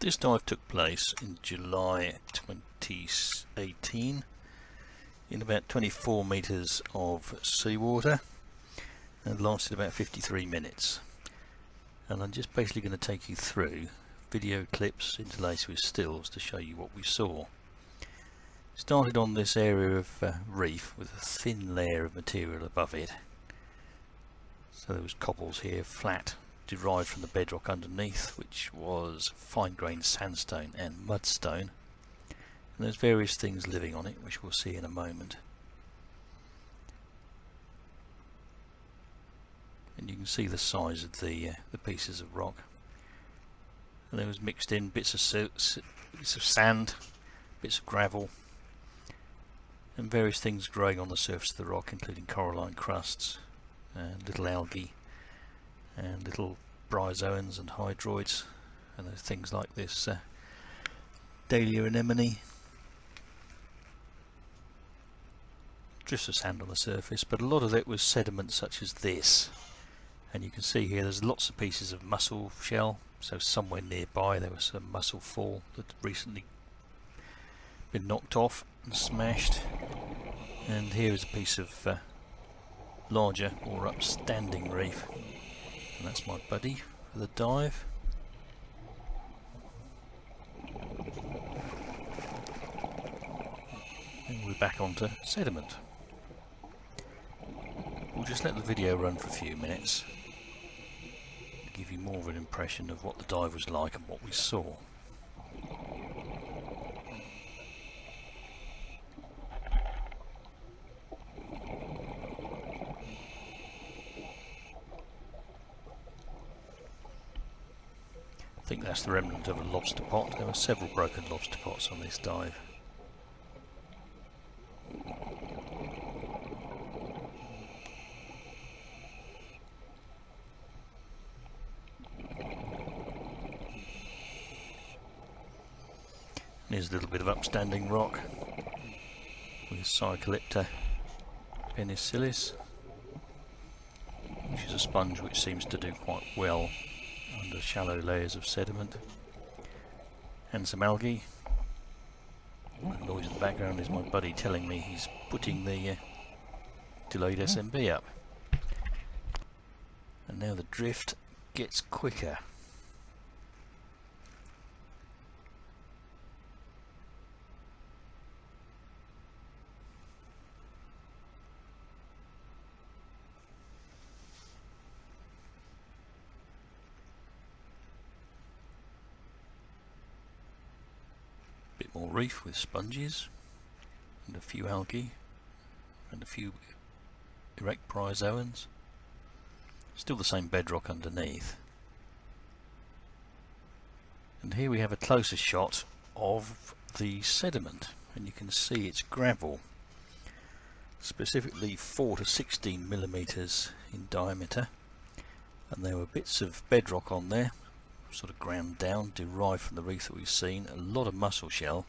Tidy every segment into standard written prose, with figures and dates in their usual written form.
This dive took place in July 2018 in about 24 metres of seawater and lasted about 53 minutes. And I'm just basically going to take you through video clips interlaced with stills to show you what we saw. Started on this area of reef with a thin layer of material above it. So there was cobbles here, flat, derived from the bedrock underneath, which was fine-grained sandstone and mudstone. And there's various things living on it, which we'll see in a moment. And you can see the size of the pieces of rock. And there was mixed in bits of sand, bits of gravel, and various things growing on the surface of the rock, including coralline crusts, and little algae, and little bryozoans and hydroids, and there's things like this dahlia anemone. Drifts of sand on the surface, but a lot of it was sediment such as this. And you can see here there's lots of pieces of mussel shell, so somewhere nearby there was some mussel fall that had recently been knocked off and smashed. And here is a piece of larger or upstanding reef, and that's my buddy for the dive. And we're back onto sediment. We'll just let the video run for a few minutes to give you more of an impression of what the dive was like and what we saw. I think that's the remnant of a lobster pot. There were several broken lobster pots on this dive. Here's a little bit of upstanding rock with Cycalypta penicillis, which is a sponge which seems to do quite well under shallow layers of sediment, and some algae. The noise in the background is my buddy telling me he's putting the delayed SMB up. And now the drift gets quicker. More reef with sponges and a few algae and a few erect bryozoans. Still the same bedrock underneath. And here we have a closer shot of the sediment, and you can see it's gravel, specifically 4 to 16 millimeters in diameter, and there were bits of bedrock on there, sort of ground down, derived from the reef that we've seen. A lot of mussel shell,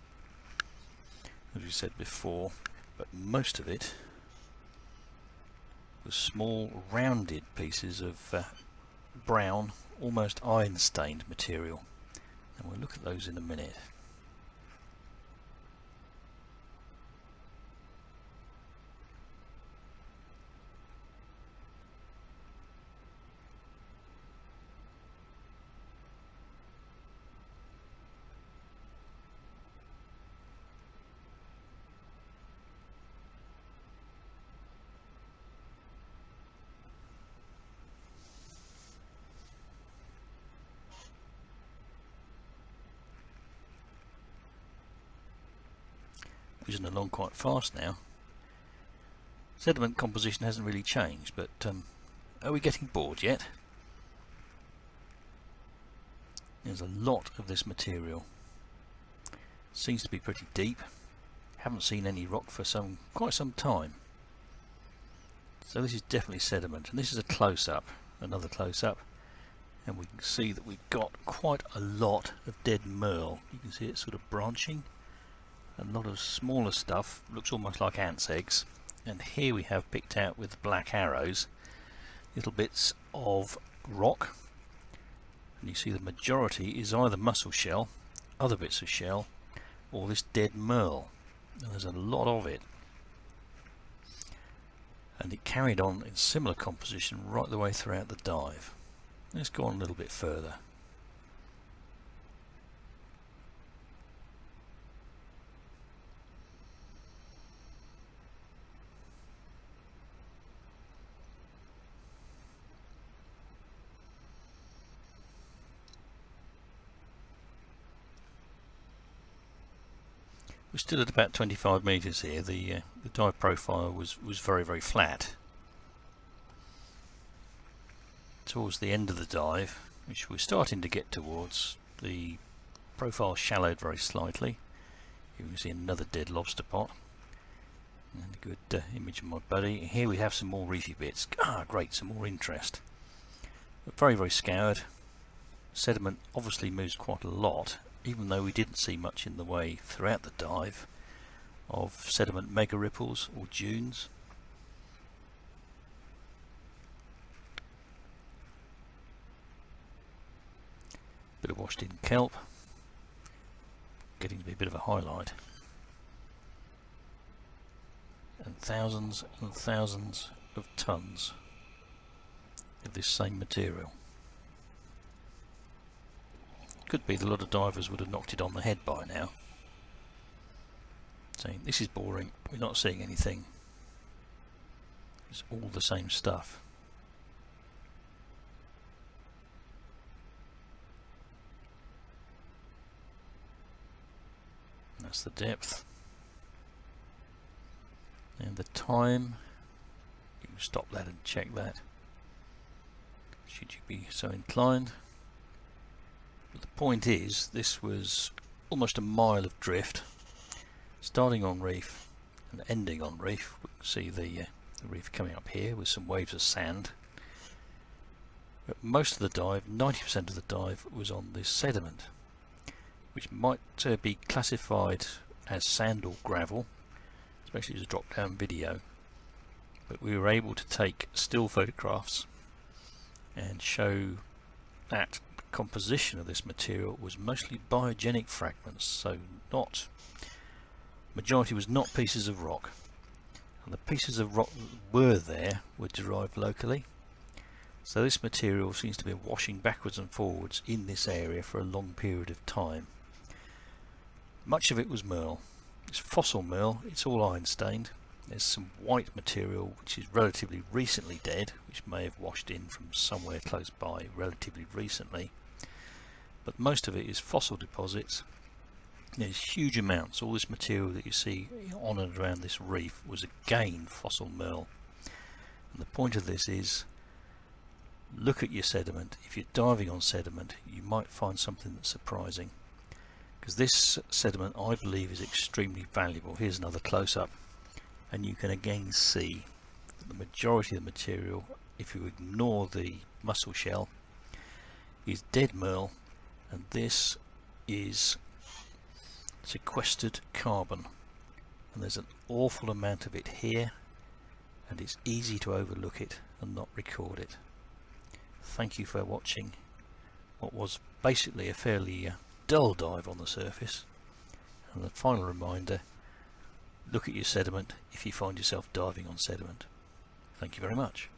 as we said before, but most of it was small rounded pieces of brown, almost iron stained material, and we'll look at those in a minute. Whizzing along quite fast now. Sediment composition hasn't really changed, but are we getting bored yet? There's a lot of this material. Seems to be pretty deep. Haven't seen any rock for quite some time. So this is definitely sediment, and this is a close-up, another close-up, and we can see that we've got quite a lot of dead Maerl. You can see it sort of branching. A lot of smaller stuff, looks almost like ants' eggs, and here we have picked out with black arrows little bits of rock, and you see the majority is either mussel shell other bits of shell or this dead Maerl. And there's a lot of it, and it carried on in similar composition right the way throughout the dive. Let's go on a little bit further. We're still at about 25 metres here. The dive profile was very, very flat. Towards the end of the dive, which we're starting to get towards, the profile shallowed very slightly. You can see another dead lobster pot. And a good image of my buddy. Here we have some more reefy bits. Ah, great, some more interest. But very, very scoured. Sediment obviously moves quite a lot, even though we didn't see much in the way throughout the dive of sediment mega ripples or dunes. Bit of washed in kelp, getting to be a bit of a highlight, and thousands of tons of this same material. Could be that a lot of divers would have knocked it on the head by now, saying this is boring, we're not seeing anything, it's all the same stuff. That's the depth and the time. You can stop that and check that should you be so inclined. But the point is, this was almost a mile of drift, starting on reef and ending on reef. We can see the reef coming up here with some waves of sand. But most of the dive, 90% of the dive, was on this sediment, which might be classified as sand or gravel, especially as a drop-down video. But we were able to take still photographs and show that composition of this material was mostly biogenic fragments, so majority was not pieces of rock, and the pieces of rock that were there were derived locally. So this material seems to be washing backwards and forwards in this area for a long period of time. Much of it was Maerl. It's fossil Maerl, it's all iron stained. There's some white material which is relatively recently dead, which may have washed in from somewhere close by relatively recently. But most of it is fossil deposits. There's huge amounts. All this material that you see on and around this reef was again fossil Maerl. And the point of this is, look at your sediment. If you're diving on sediment, you might find something that's surprising, because this sediment, I believe, is extremely valuable. Here's another close-up, and you can again see that the majority of the material, if you ignore the mussel shell, is dead Maerl. And this is sequestered carbon, and there's an awful amount of it here, and it's easy to overlook it and not record it. Thank you for watching what was basically a fairly dull dive on the surface. And the final reminder, look at your sediment if you find yourself diving on sediment. Thank you very much.